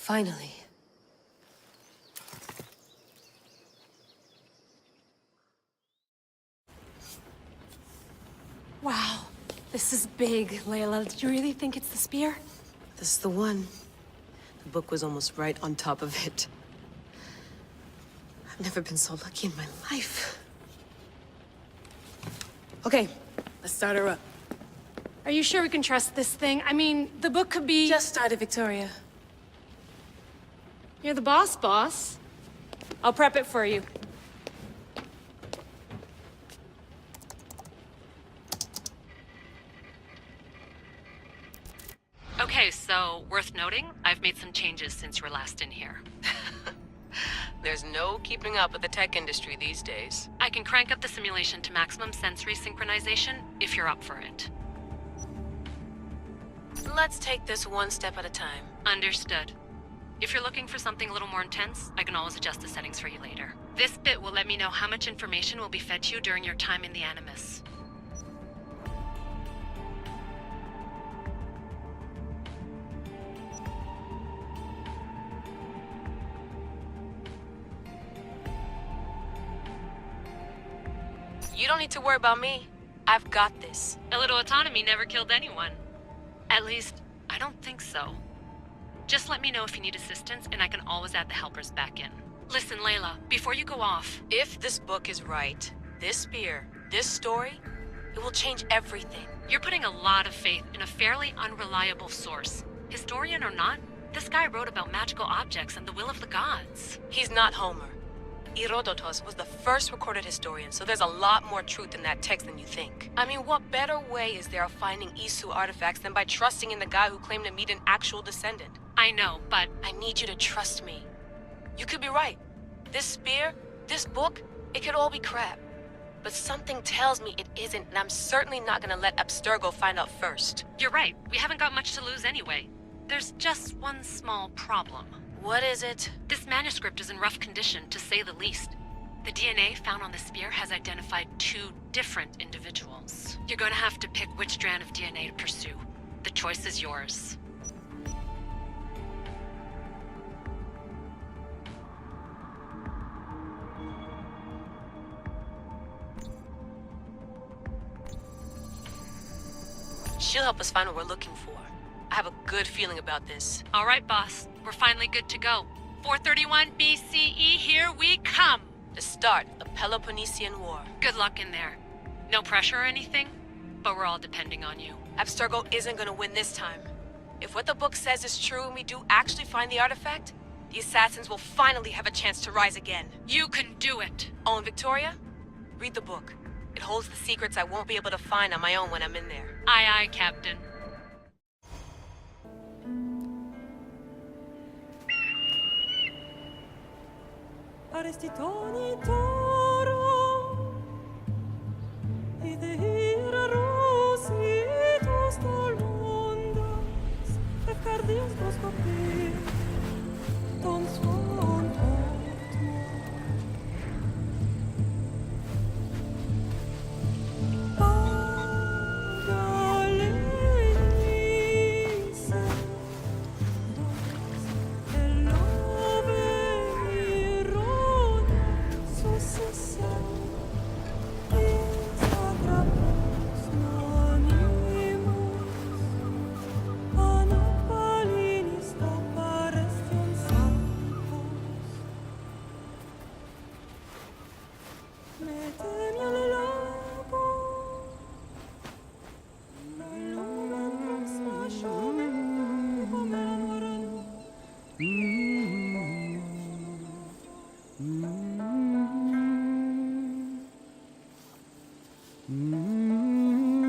Finally. Wow, this is big, Layla. Did you really think it's the spear? This is the one. The book was almost right on top of it. I've never been so lucky in my life. Okay, let's start her up. Are you sure we can trust this thing? I mean, the book could be... Just started, Victoria. You're the boss. I'll prep it for you. Okay, so, worth noting, I've made some changes since you were last in here. There's no keeping up with the tech industry these days. I can crank up the simulation to maximum sensory synchronization, if you're up for it. Let's take this one step at a time. Understood. If you're looking for something a little more intense, I can always adjust the settings for you later. This bit will let me know how much information will be fed to you during your time in the Animus. You don't need to worry about me. I've got this. A little autonomy never killed anyone. At least, I don't think so. Just let me know if you need assistance, and I can always add the helpers back in. Listen, Layla, before you go off... If this book is right, this spear, this story, it will change everything. You're putting a lot of faith in a fairly unreliable source. Historian or not, this guy wrote about magical objects and the will of the gods. He's not Homer. Herodotus was the first recorded historian, so there's a lot more truth in that text than you think. I mean, what better way is there of finding Isu artifacts than by trusting in the guy who claimed to meet an actual descendant? I know, but... I need you to trust me. You could be right. This spear, this book, it could all be crap. But something tells me it isn't, and I'm certainly not gonna let Abstergo find out first. You're right. We haven't got much to lose anyway. There's just one small problem. What is it? This manuscript is in rough condition, to say the least. The DNA found on the spear has identified 2 different individuals. You're gonna have to pick which strand of DNA to pursue. The choice is yours. She'll help us find what we're looking for. I have a good feeling about this. All right, boss. We're finally good to go. 431 BCE, here we come! The start of the Peloponnesian War. Good luck in there. No pressure or anything, but we're all depending on you. Abstergo isn't gonna win this time. If what the book says is true and we do actually find the artifact, the assassins will finally have a chance to rise again. You can do it! Oh, and Victoria? Read the book. It holds the secrets I won't be able to find on my own when I'm in there. Aye, aye, Captain.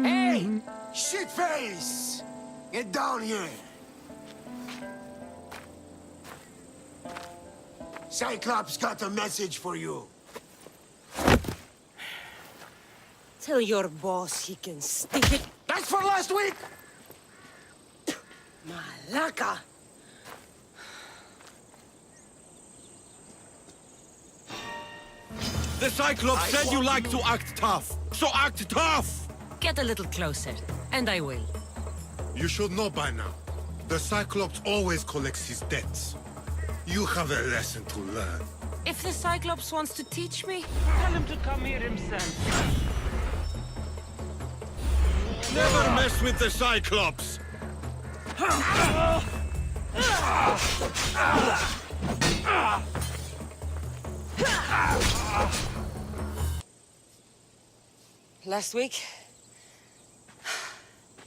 Hey! Shitface! Get down here! Cyclops got a message for you. Tell your boss he can stick it. That's for last week! Malaka! The Cyclops said you like to act tough, so act tough! Get a little closer, and I will. You should know by now. The Cyclops always collects his debts. You have a lesson to learn. If the Cyclops wants to teach me, Tell him to come here himself. Never mess with the Cyclops! last week...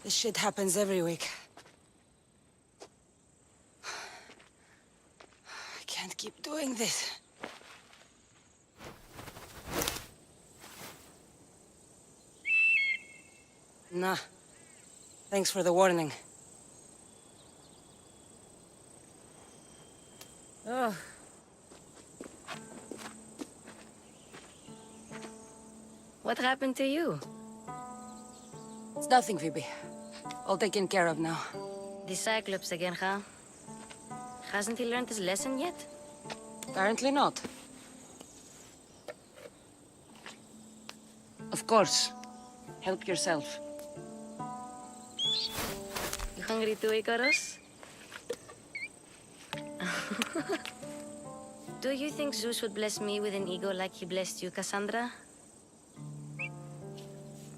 This shit happens every week. I can't keep doing this. Nah. Thanks for the warning. Oh. What happened to you? It's nothing, Phoebe. All taken care of now. The Cyclops again, huh? Hasn't he learned his lesson yet? Apparently not. Of course. Help yourself. You hungry too, Icarus? Do you think Zeus would bless me with an ego like he blessed you, Kassandre?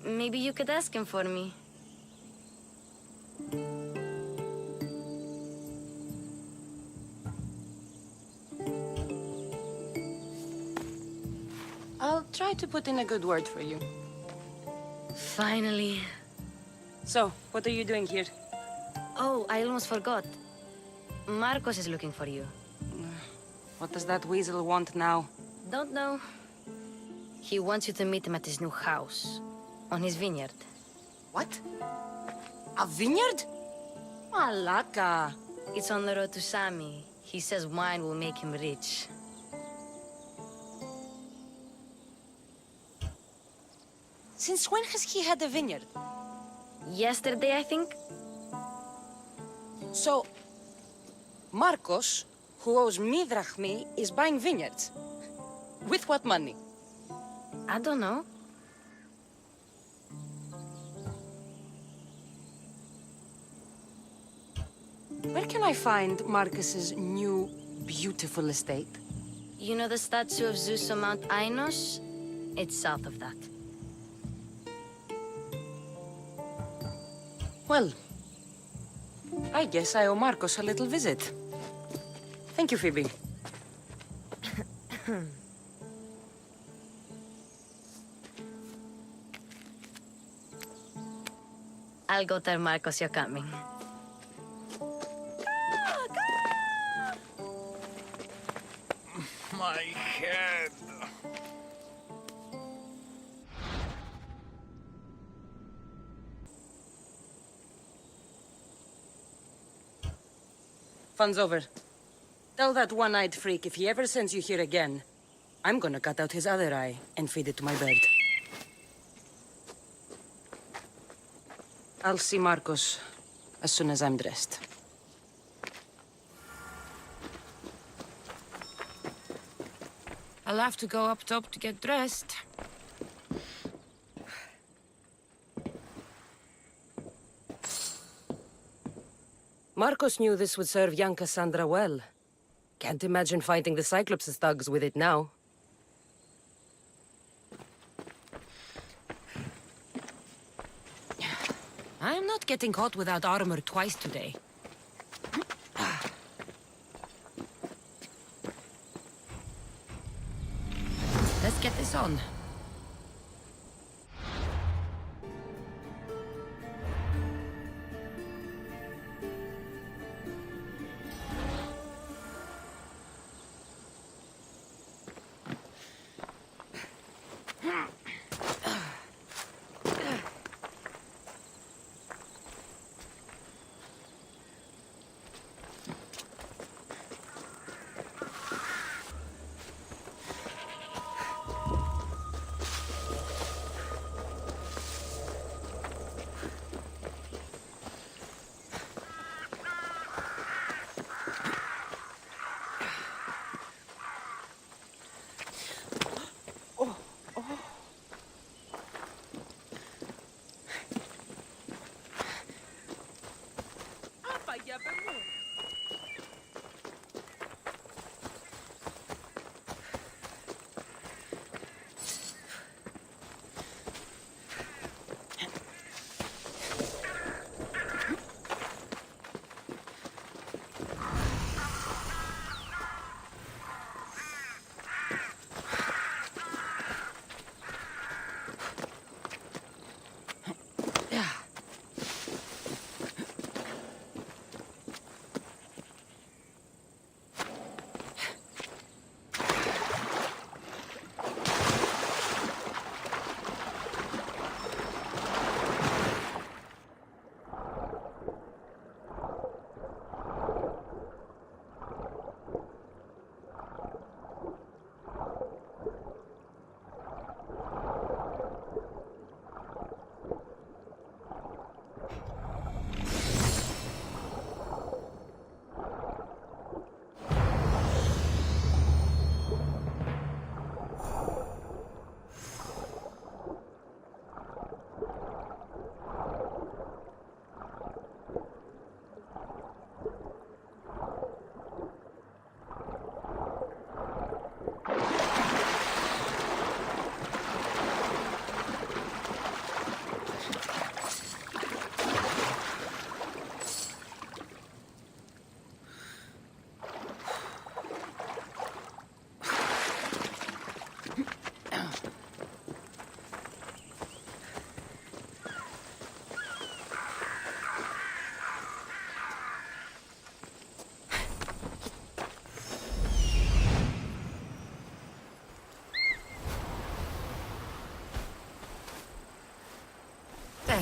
Maybe you could ask him for me. I'll try to put in a good word for you. Finally. So, what are you doing here? Oh, I almost forgot. Marcos is looking for you. What does that weasel want now? Don't know. He wants you to meet him at his new house. On his vineyard. What? A vineyard? Malaka. It's on the road to Sami. He says wine will make him rich. Since when has he had a vineyard? Yesterday, I think? So, Marcos, who owes me drachmi, is buying vineyards. With what money? I don't know. Where can I find Marcus's new, beautiful estate? You know the statue of Zeus on Mount Ainos? It's south of that. Well, I guess I owe Marcos a little visit. Thank you, Phoebe. I'll go tell Marcos you're coming. My head. Fun's over. Tell that one-eyed freak if he ever sends you here again, I'm gonna cut out his other eye and feed it to my bird. I'll see Marcos as soon as I'm dressed. I'll have to go up top to get dressed. Marcos knew this would serve young Kassandre well. Can't imagine fighting the Cyclops' thugs with it now. I'm not getting caught without armor twice today. Let's get this on.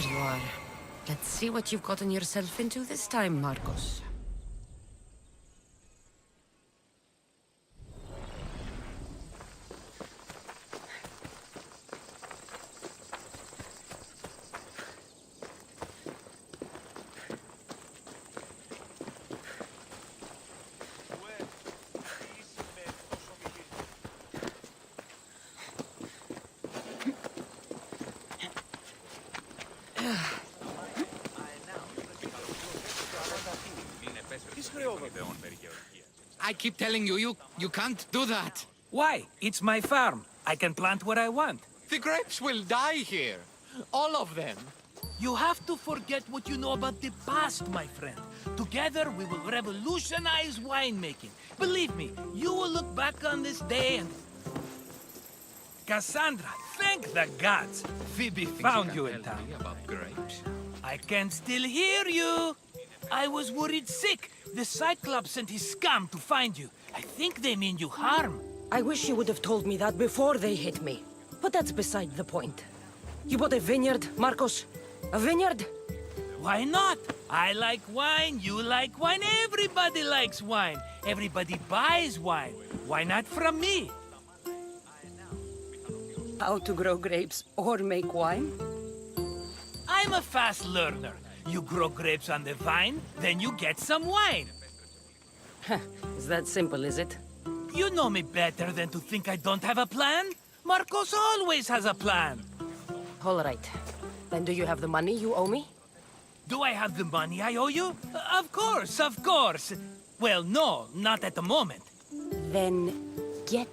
you are. Let's see what you've gotten yourself into this time, Marcos. I keep telling you, you can't do that. Why? It's my farm. I can plant what I want. The grapes will die here. All of them. You have to forget what you know about the past, my friend. Together, we will revolutionize winemaking. Believe me, you will look back on this day and... Cassandra, thank the gods! Phoebe found you in town. About grapes. I can still hear you! I was worried sick. The Cyclops sent his scum to find you. I think they mean you harm. I wish you would have told me that before they hit me. But that's beside the point. You bought a vineyard, Marcos? A vineyard? Why not? I like wine, you like wine, everybody likes wine. Everybody buys wine. Why not from me? How to grow grapes or make wine? I'm a fast learner. You grow grapes on the vine, then you get some wine. Is that simple, is it? You know me better than to think I don't have a plan. Marcos always has a plan. All right. Then do you have the money you owe me? Do I have the money I owe you? Of course, of course. Well, no, not at the moment. Then get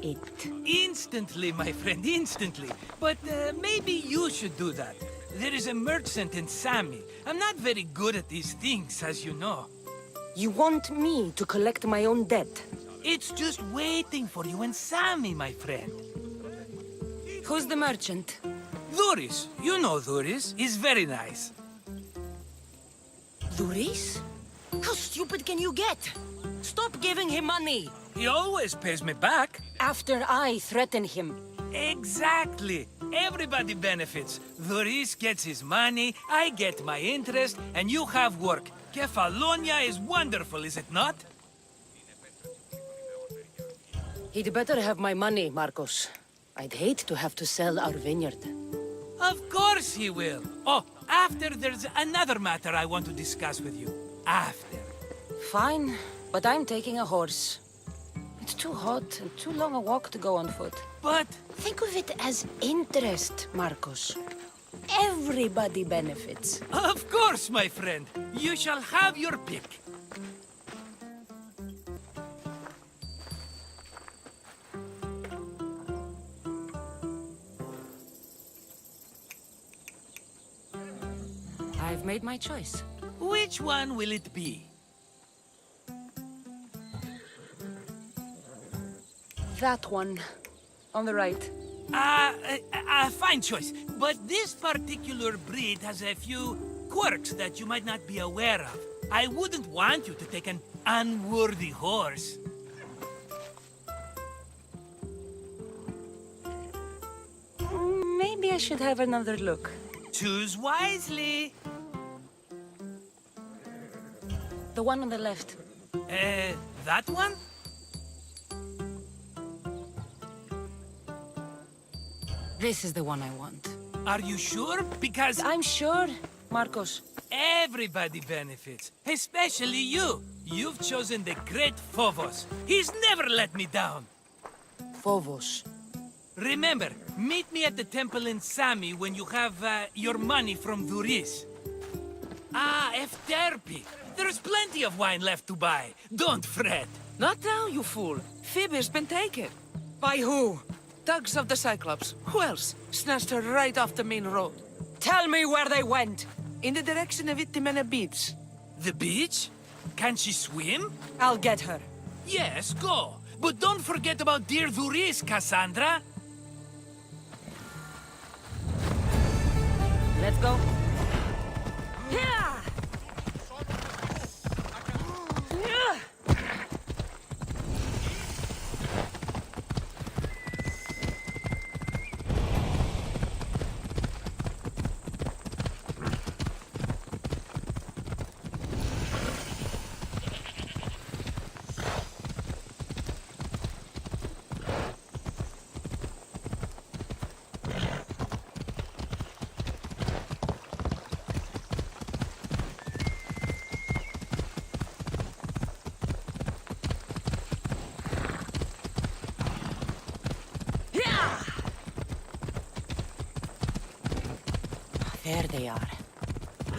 it. Instantly, my friend, instantly. But maybe you should do that. There is a merchant in Sammy. I'm not very good at these things, as you know. You want me to collect my own debt? It's just waiting for you in Sammy, my friend. Who's the merchant? Duris. You know Duris. He's very nice. Luis? How stupid can you get? Stop giving him money! He always pays me back. After I threaten him. Exactly. Everybody benefits. Duris gets his money, I get my interest, and you have work. Kefalonia is wonderful, is it not? He'd better have my money, Marcos. I'd hate to have to sell our vineyard. Of course he will. Oh, after there's another matter I want to discuss with you. After. Fine, but I'm taking a horse. It's too hot and too long a walk to go on foot. But... Think of it as interest, Marcos. Everybody benefits. Of course, my friend. You shall have your pick. I've made my choice. Which one will it be? That one. On the right. Fine choice. But this particular breed has a few quirks that you might not be aware of. I wouldn't want you to take an unworthy horse. Maybe I should have another look. Choose wisely. The one on the left. That one? This is the one I want. Are you sure? Because I'm sure, Marcos. everybody benefits, especially you. You've chosen the great Phobos. He's never let me down. Phobos. Remember, meet me at the temple in Sami when you have your money from Duris. Ah, Efterpi. There's plenty of wine left to buy. Don't fret. Not now, you fool. Phoebe's been taken. By who? Thugs of the Cyclops. Who else? Snatched her right off the main road. Tell me where they went. In the direction of Itimena Beach. The beach? Can she swim? I'll get her. Yes, go. But don't forget about dear Duris, Kassandre. Let's go. There they are.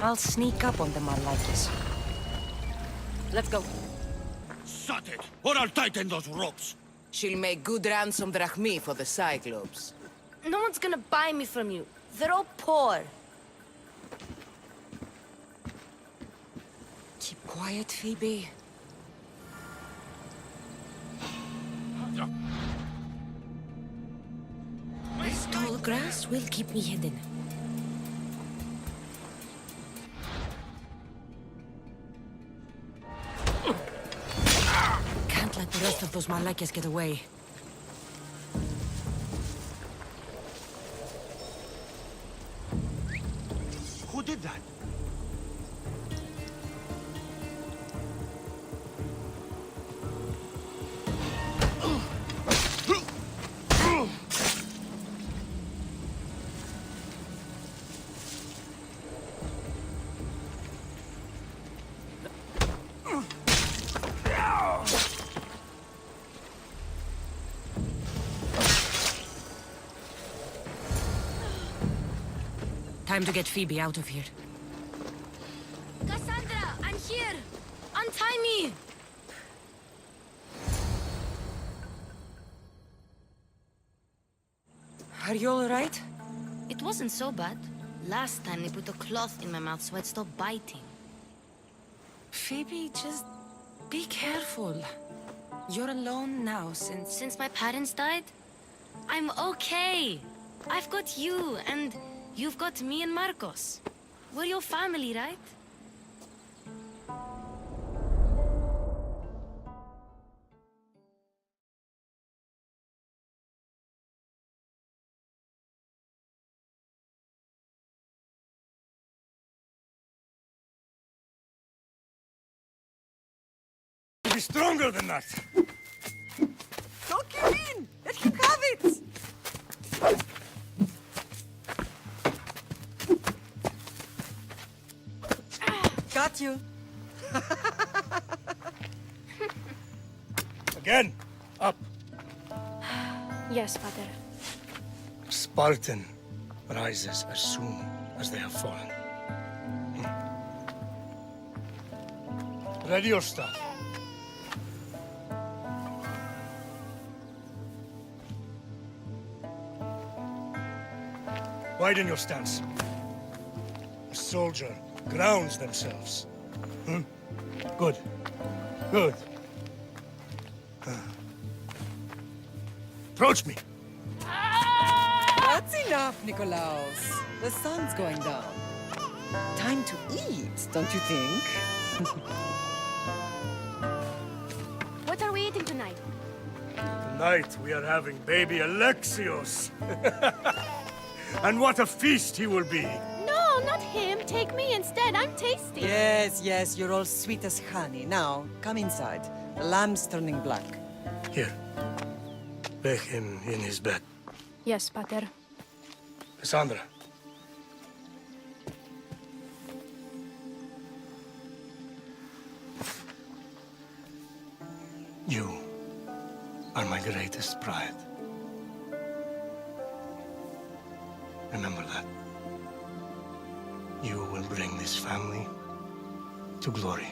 I'll sneak up on the Malakis. Let's go. Shut it, or I'll tighten those ropes. She'll make good ransom drachmi for the Cyclops. No one's gonna buy me from you. They're all poor. Keep quiet, Phoebe. This tall grass will keep me hidden. Can't let the rest of those Malakis get away. Who did that? Time to get Phoebe out of here. Kassandre, I'm here! Untie me! Are you alright? It wasn't so bad. Last time they put a cloth in my mouth so I'd stop biting. Phoebe, just be careful. You're alone now Since my parents died, I'm okay. I've got you, and you've got me and Marcos. We're your family, right? Be stronger than that. Don't give in! Let him have it! Got you. Again, up. Yes, Father. Spartan rises as soon as they have fallen. Ready your stuff. Widen your stance. A soldier grounds themselves. Good. Good. Approach me. That's enough, Nikolaos. The sun's going down. Time to eat, don't you think? What are we eating tonight? Tonight we are having baby Alexios. And what a feast he will be. No, not him. Take me instead. I'm tasty. Yes, yes, you're all sweet as honey. Now, come inside. The lamb's turning black. Here. Lay him in his bed. Yes, Pater. Kassandre. You are my greatest pride. Remember that. You will bring this family to glory.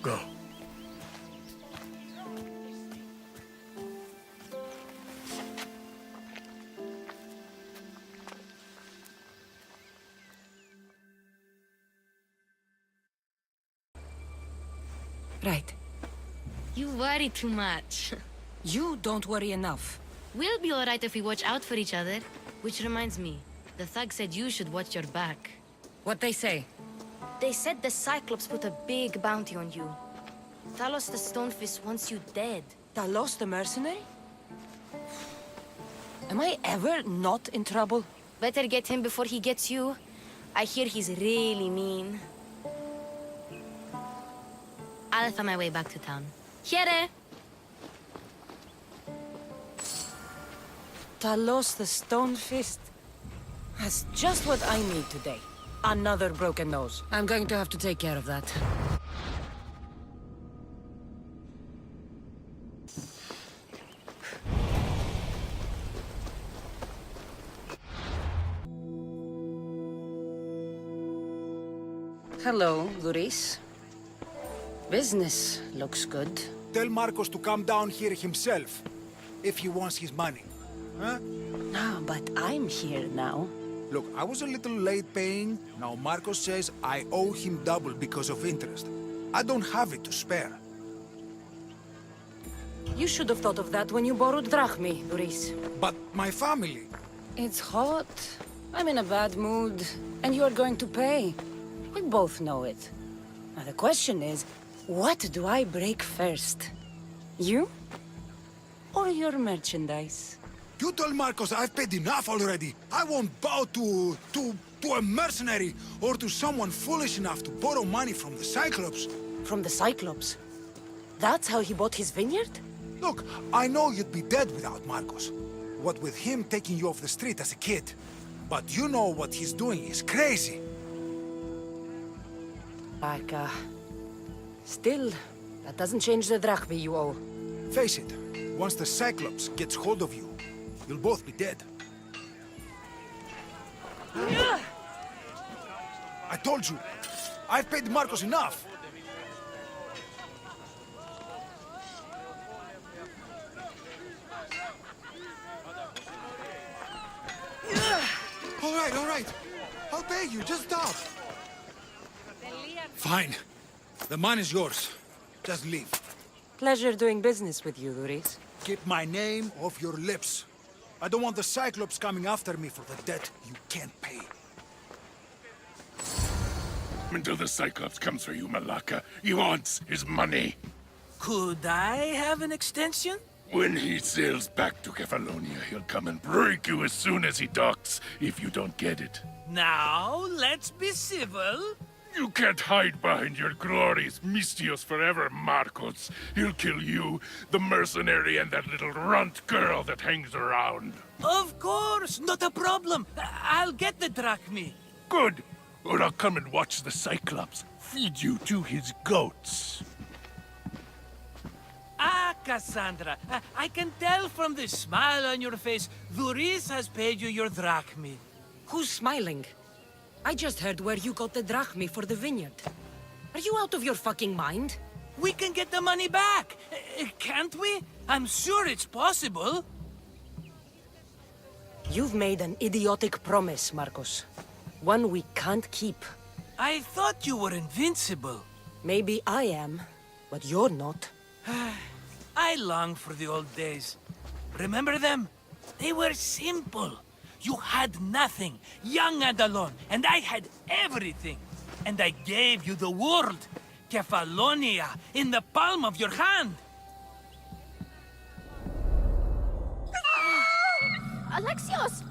Go. Right. You worry too much. You don't worry enough. We'll be alright if we watch out for each other. Which reminds me, the thug said you should watch your back. What they say? They said the Cyclops put a big bounty on you. Talos the Stonefist wants you dead. Talos the mercenary? Am I ever not in trouble? Better get him before he gets you. I hear he's really mean. I'll find my way back to town. Here! Talos the Stonefist. That's just what I need today. Another broken nose. I'm going to have to take care of that. Hello, Luis. Business looks good. Tell Marcos to come down here himself, if he wants his money. Huh? Ah, but I'm here now. Look, I was a little late paying. Now Marcos says I owe him double because of interest. I don't have it to spare. You should have thought of that when you borrowed drachmi, Luis. But my family... It's hot. I'm in a bad mood. And you're going to pay. We both know it. Now the question is, what do I break first? You? Or your merchandise? You told Marcos I've paid enough already. I won't bow to a mercenary or to someone foolish enough to borrow money from the Cyclops. From the Cyclops? That's how he bought his vineyard? Look, I know you'd be dead without Marcos. What with him taking you off the street as a kid. But you know what he's doing is crazy. Baka. Still, that doesn't change the drachmi you owe. Face it, once the Cyclops gets hold of you, you'll both be dead. I told you, I've paid Marcos enough. All right. I'll pay you, just stop. Fine. The money's yours. Just leave. Pleasure doing business with you, Luis. Keep my name off your lips. I don't want the Cyclops coming after me for the debt you can't pay. Until the Cyclops comes for you, Malaka, he wants his money. Could I have an extension? When he sails back to Kefalonia, he'll come and break you as soon as he docks, if you don't get it. Now, let's be civil. You can't hide behind your glories, Mistios forever, Marcos. He'll kill you, the mercenary, and that little runt girl that hangs around. Of course, not a problem. I'll get the drachmi. Good. Or I'll come and watch the Cyclops feed you to his goats. Ah, Kassandre, I can tell from the smile on your face, Luis has paid you your drachmi. Who's smiling? I just heard where you got the drachmi for the vineyard. Are you out of your fucking mind? We can get the money back, can't we? I'm sure it's possible. You've made an idiotic promise, Marcos. One we can't keep. I thought you were invincible. Maybe I am, but you're not. I long for the old days. Remember them? They were simple. You had nothing, young and alone, and I had everything. And I gave you the world, Kefalonia, in the palm of your hand. Alexios!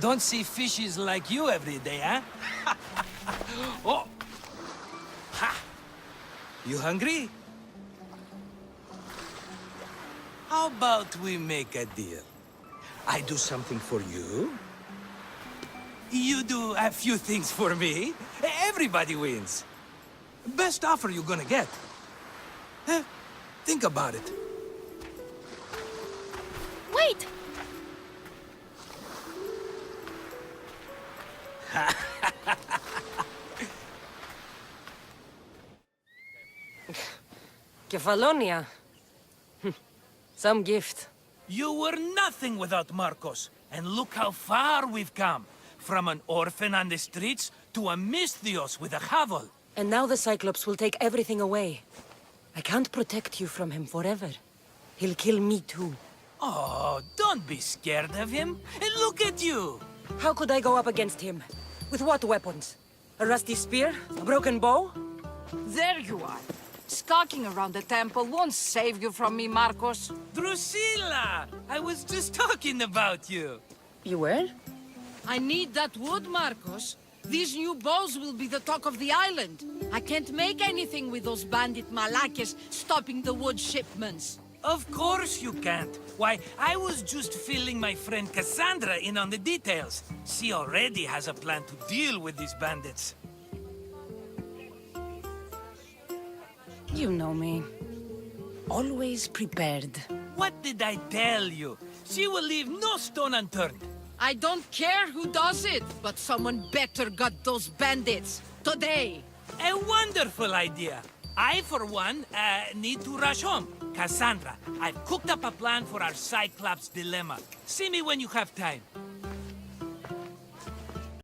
Don't see fishes like you every day, huh? Oh! Ha! You hungry? How about we make a deal? I do something for you. You do a few things for me. Everybody wins. Best offer you're gonna get. Huh? Think about it. Wait! Kefalonia. Some gift. You were nothing without Marcos. And look how far we've come. From an orphan on the streets to a Misthios with a hovel. And now the Cyclops will take everything away. I can't protect you from him forever. He'll kill me too. Oh, don't be scared of him. And look at you. How could I go up against him? With what weapons? A rusty spear? A broken bow? There you are. Skulking around the temple won't save you from me, Marcos. Drusilla! I was just talking about you. You were? I need that wood, Marcos. These new bows will be the talk of the island. I can't make anything with those bandit malakes stopping the wood shipments. Of course you can't. Why, I was just filling my friend Kassandre in on the details. She already has a plan to deal with these bandits. You know me. Always prepared. What did I tell you? She will leave no stone unturned. I don't care who does it, but someone better got those bandits. Today. A wonderful idea. I, for one, need to rush home. Kassandre, I've cooked up a plan for our Cyclops dilemma. See me when you have time.